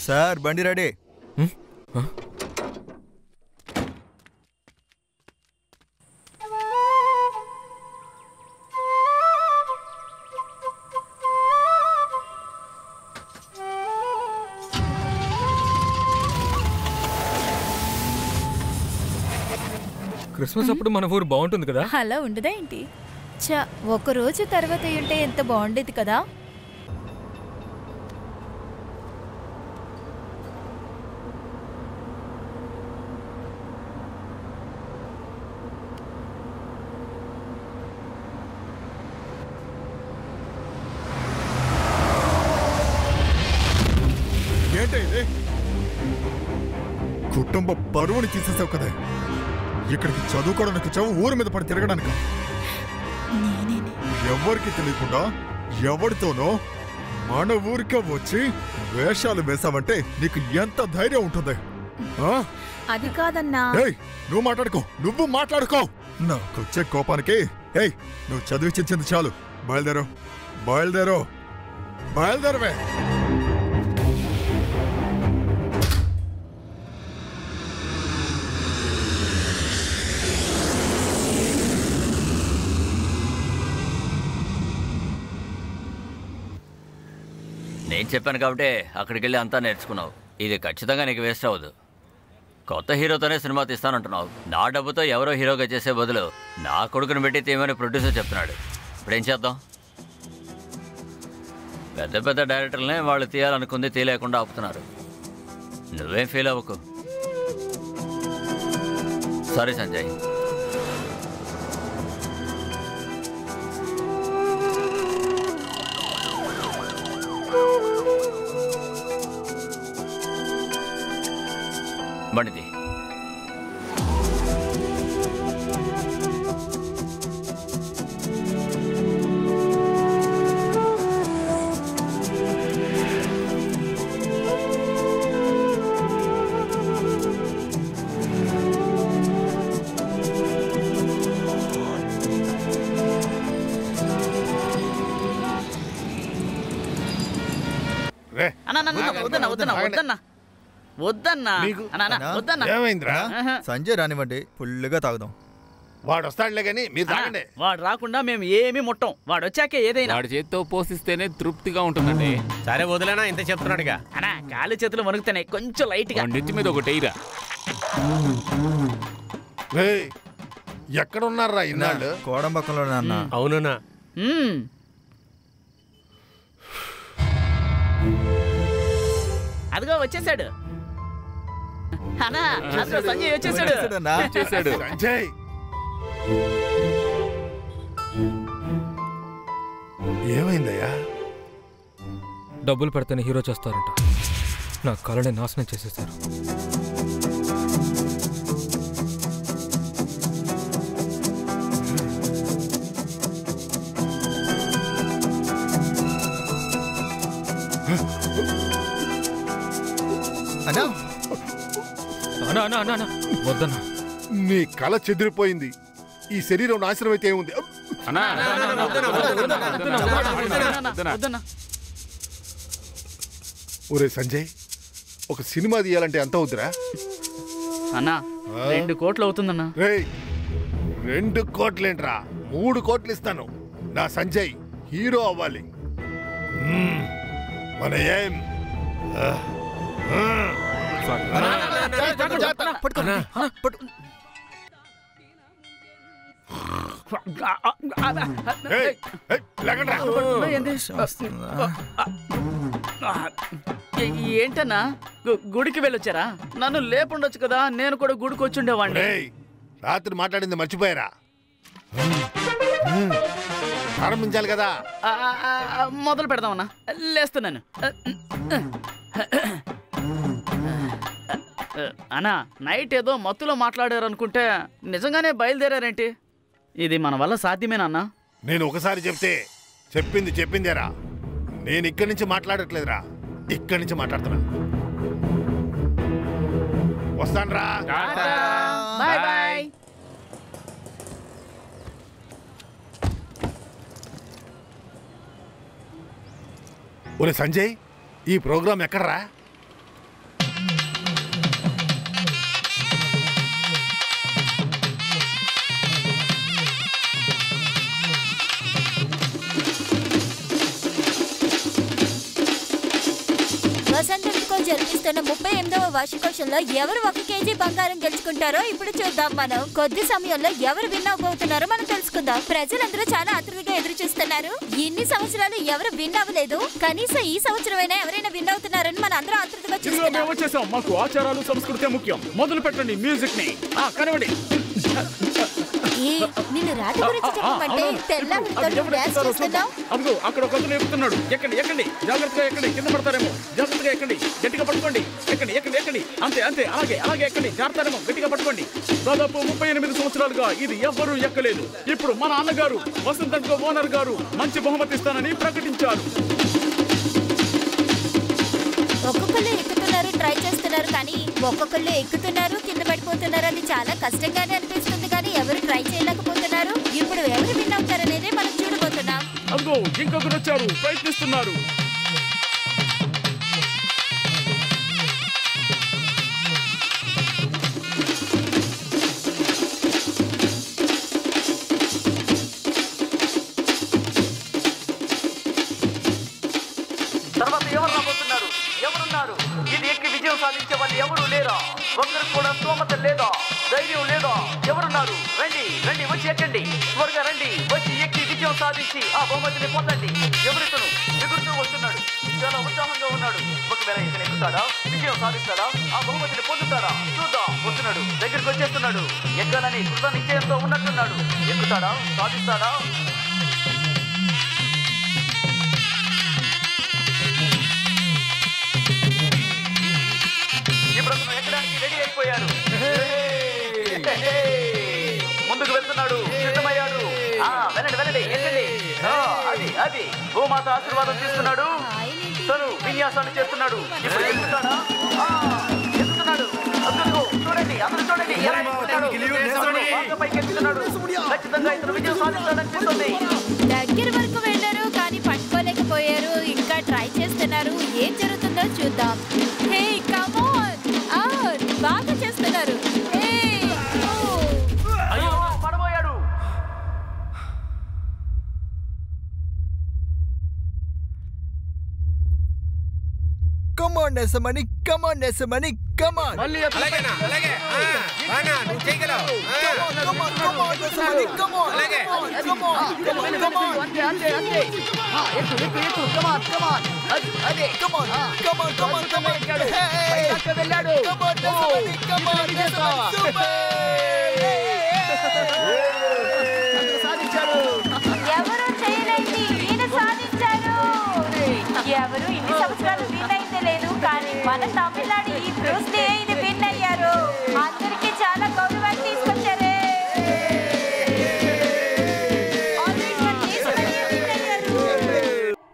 Sir బండి ready. Christmas అప్పుడు మన ఊరు బాగుంటుంది కదా? అలా ఉండదా ఏంటి? ఒక రోజు తర్వాత ఉంటే ఎంత బాగుండేది కదా. ఏంటి కుటుంబ బరువుని తీసేసావు కదా. ఇక్కడికి చదువుకోవడానికి వచ్చావు, ఊరి మీద పడి తిరగడానికి. ఎవరికి తెలియకుండా ఎవరితోనో మన ఊరికే వచ్చి వేషాలు వేసావంటే నీకు ఎంత ధైర్యం ఉంటుంది? అది కాదన్నా. నువ్వు మాట్లాడుకో. నాకొచ్చే కోపానికి నువ్వు చదివించింది చాలు. బయలుదేరవే. నేను చెప్పాను కాబట్టి అక్కడికి వెళ్ళి అంతా నేర్చుకున్నావు. ఇది ఖచ్చితంగా నీకు వేస్ట్ అవ్వదు. కొత్త హీరోతోనే సినిమా తీస్తానంటున్నావు. నా డబ్బుతో ఎవరో హీరోగా చేసే బదులు నా కొడుకుని పెట్టి తీయమని ప్రొడ్యూసర్ చెప్తున్నాడు. ఇప్పుడేం చేద్దాం? పెద్ద పెద్ద డైరెక్టర్లనే వాళ్ళు తీయాలనుకుంది తీయలేకుండా ఆపుతున్నారు. నువ్వేం ఫీల్ అవ్వకు. సారీ సంజయ్. బండిది సంజయ్ రానివ్వండి, ఫుల్గా తాగుదాం. వాడు వస్తాడులే కానీ మీరు తాగండి. వాడు రాకుండా మేము ఏమీ ముట్టం. వాడు వచ్చాకే ఏదైనా వాడి చేతితో పోషిస్తేనే తృప్తిగా ఉంటుందండి. సరే వదిలేనా, ఇంత చెప్తున్నాడుగా. అన్నా కాలు చేతులు వణుకుతున్నాయి, కొంచెం లైట్ గా. నెత్తి మీద ఒకటి ఎయిరా. ఎక్కడ ఉన్నారా ఇన్నాళ్ళు? కోడంబకంలో. అవునన్నా. అదిగో వచ్చేసాడు. సంజయ్ వచ్చేసాడు. సంజయ్ ఏమైందయ్యా? డబ్బులు పెడితేనే హీరో చేస్తారంట. నా కళని నాశనం చేసేసారు. వద్దన్నా, నీ కళ చెదిరిపోయింది. ఈ శరీరం నాశనం అయితే ఏముంది? ఒరే సంజయ్, ఒక సినిమా తీయాలంటే ఎంత అవుతురా? అన్నా 2 కోట్లు అవుతుందన్నా. 2 కోట్లేంట్రా? 3 కోట్లు ఇస్తాను. నా సంజయ్ హీరో అవ్వాలి. మన ఏం ఏంటన్నా గుడికి వెళ్ళొచ్చారా? నన్ను లేపుండొచ్చు కదా, నేను కూడా గుడికి వచ్చి ఉండేవాడిని. రాత్రి మాట్లాడింది మర్చిపోయారా? ప్రారంభించాలి కదా. మొదలు పెడదామన్నా, లేస్తున్నాను. అన్నా నైట్ ఏదో మత్తులో మాట్లాడారు అనుకుంటే నిజంగానే బయలుదేరారేంటి? ఇది మన వల్ల సాధ్యమేనా? నేను ఒకసారి చెప్తే చెప్పిందేరా. నేను ఇక్కడి నుంచి మాట్లాడట్లేదురా, ఇక్కడి నుంచి మాట్లాడుతున్నా. వస్తానురా. Bye bye. ఒరే సంజయ్, ఈ ప్రోగ్రాం ఎక్కడరా? వసంతంతో జరిపిస్తున్న 38వ వార్షికోత్సవంలో ఎవరు 1 కేజీ బంగారం గెలుచుకుంటారో ఇప్పుడు చూద్దాం. మనం కొద్ది సమయంలో ఎవరు విన్ అవ్వబోతున్నారో మనం తెలుసుకుందాం. ప్రజలందరూ చాలా ఆతృతగా ఎదురు చూస్తున్నారు. ఇన్ని సంవత్సరాలు ఎవరు విన్ అవ్వలేదు, కనీసం ఈ సంవత్సరమైనా ఎవరైనా విన్ అవుతున్నారని మనం అందరూ ఆతృతగా చూస్తున్నాం. మాకు ఆచారాలు సంస్కృతి ముఖ్యం. మొదలు పెట్టండి మ్యూజిక్ ని. కనబడి నిన్ను రాత గురించి చెప్పమంటే తెల్లవారితో డాన్స్ చేస్తున్నావు. అదిగో అక్కడ ఒక అతను ఎక్కుతున్నాడు. ఎక్కండి ఎక్కండి, జాగ్రత్తగా ఎక్కండి, కింద పడతారేమో. జాగ్రత్తగా ఎక్కండి, గట్టిగా పట్టుకోండి. ఎక్కండి ఎక్కండి ఎక్కండి, అంతే అంతే, అలాగే అలాగే ఎక్కండి, జాగ్రత్తేమో, గట్టిగా పట్టుకోండి. దాదాపు 38 సంవత్సరాలుగా ఇది ఎవ్వరూ ఎక్కలేదు. ఇప్పుడు మన అన్నగారు వసంతంతో ఓనర్ గారు మంచి బహుమతి ఇస్తానని ప్రకటించారు. ఒక్కొక్కళ్ళు ఎక్కుతున్నారు, ట్రై చేస్తున్నారు, కానీ ఒక్కొక్కళ్ళు ఎక్కుతున్నారు, కింద పడిపోతున్నారు. అది చాలా కష్టంగానే అనిపిస్తుంది, కానీ ఎవరు ట్రై చేయలేకపోతున్నారు. ఇప్పుడు ఎవరు విన్ అవుతారనేది మనం చూడబోతున్నాం. అదిగో ఇంకొకరు వచ్చారు, ప్రయత్నిస్తున్నారు. తర్వాత ఎవరు రాబోతున్నారు? ఎవరున్నారు? ఇది ఎక్కి విజయం సాధించే వాళ్ళు ఎవరు లేరా? ఒక్కరికి కూడా స్తోమత లేదా, ధైర్యం లేదా? ఎవరున్నారు? రండి రండి, వచ్చి ఎక్కండి, త్వరగా రండి, వచ్చి ఎక్కి విజయం సాధించి ఆ బహుమతిని పొందండి. ఎవరితను ఎగురుతూ వస్తున్నాడు, చాలా ఉత్సాహంగా ఉన్నాడు. ఒకవేళ ఇతను ఎక్కుతాడా, విజయం సాధిస్తాడా, ఆ బహుమతిని పొందుతాడా? చూద్దాం. వస్తున్నాడు, దగ్గరికి వచ్చేస్తున్నాడు. ఎక్కాలని కృత నిశ్చయంతో ఉన్నట్టున్నాడు. ఎక్కుతాడా, సాధిస్తాడా? ఎక్కడానికి రెడీ అయిపోయారు. ముందుకు వెళ్తున్నాడు, సిద్ధమయ్యాడు. వెళ్ళండి వెళ్ళండి, ఎక్కండి. అది అది భూమాత ఆశీర్వాదం తీసుకున్నాడు. తను విన్యాసాన్ని చేస్తున్నాడు. ఇప్పుడు ఎక్కుతాడా? ఎక్కుతున్నాడు. చూడండి, అందరూ చూడండి, ఎలా ఎక్కుతున్నాడు. పైకి ఎక్కుతున్నాడు. ఖచ్చితంగా ఇతను విజయం సాధిస్తాడనిపిస్తుంది. దగ్గర వరకు వెళ్ళారు, కానీ పట్టుకోలేకపోయారు. ఇంకా ట్రై చేస్తున్నారు. ఏం జరుగుతుందో చూద్దాం. హే కమ్ ఆన్, బాగా చేస్తున్నారు. అయ్యో, పడబోయాడు. Come on, Nesamani, come on, Nesamani, come on. అలాగేనా, అలాగే. బాగా, నువ్వు చేయగలవు. Come on, come on, Nesamani, come on. అలాగే. Come on, come on, come on. అంతే అంతే అంతే. ఎక్కు ఎక్కు ఎక్కు, కమాన్ కమాన్. అదే Come on, come on, come on, come on. Hey, వెళ్ళాడు. come on, Nesamani, come on, Nesamani, super. సాధించాడు. ఎవరు చేయలేదు, ఈయన సాధించారు. ఎవరు ఇన్ని సంవత్సరాలు విన్ అయితే లేదు, కానీ మన తమిళనాడు ఈ బ్రూస్లీ ఇది విన్ అయ్యారు. అందరికీ చాలా గౌరవాన్ని తీసుకొచ్చారే.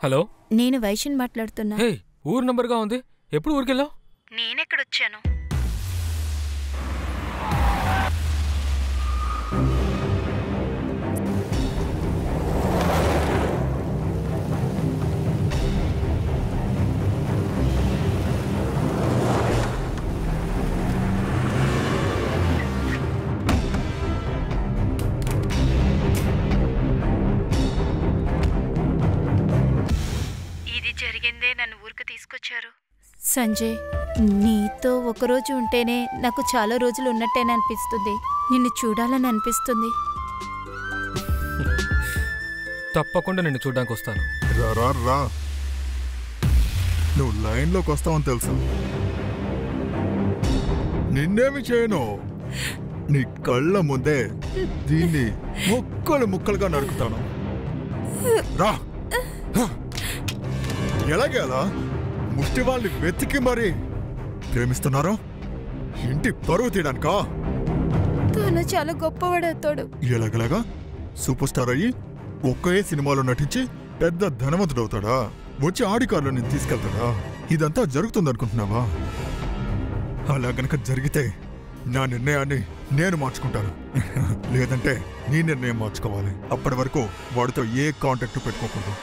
హలో, నేను వైషన్ మాట్లాడుతున్నా. హే, ఊరు నంబర్గా ఉంది. ఎప్పుడు ఊరికెళ్ళావు? నేనెక్కడొచ్చాను? జరిగిందే నన్ను ఊరికి తీసుకొచ్చారు. సంజయ్, నీతో ఒకరోజు ఉంటేనే నాకు చాలా రోజులు ఉన్నట్టేనే అనిపిస్తుంది. నిన్ను చూడాలని అనిపిస్తుంది. తప్పకుండా నిన్ను చూడడానికి వస్తాను. రా రా, నువ్వు లైన్లోకి వస్తావని తెలుసు. నిన్నేమి చేయను, నీ కళ్ళ ముందే దీన్ని ముక్కలుగా నరుకుతాను. రా. ఎలాగే అలా ముష్టి వాళ్ళని వెతికి మరి ప్రేమిస్తున్నారో ఇంటి పరువు తీయడానికా? తను చాలా గొప్పవాడవుతాడు. ఎలాగలాగా సూపర్ స్టార్ అయ్యి ఒకే సినిమాలో నటించి పెద్ద ధనవంతుడవుతాడా? వచ్చి ఆడికారులో నేను తీసుకెళ్తాడా? ఇదంతా జరుగుతుందనుకుంటున్నావా? అలా గనక జరిగితే నా నిర్ణయాన్ని నేను మార్చుకుంటాను. లేదంటే నీ నిర్ణయం మార్చుకోవాలి. అప్పటి వరకు వాడితో ఏ కాంటాక్ట్ పెట్టుకోకూడదు.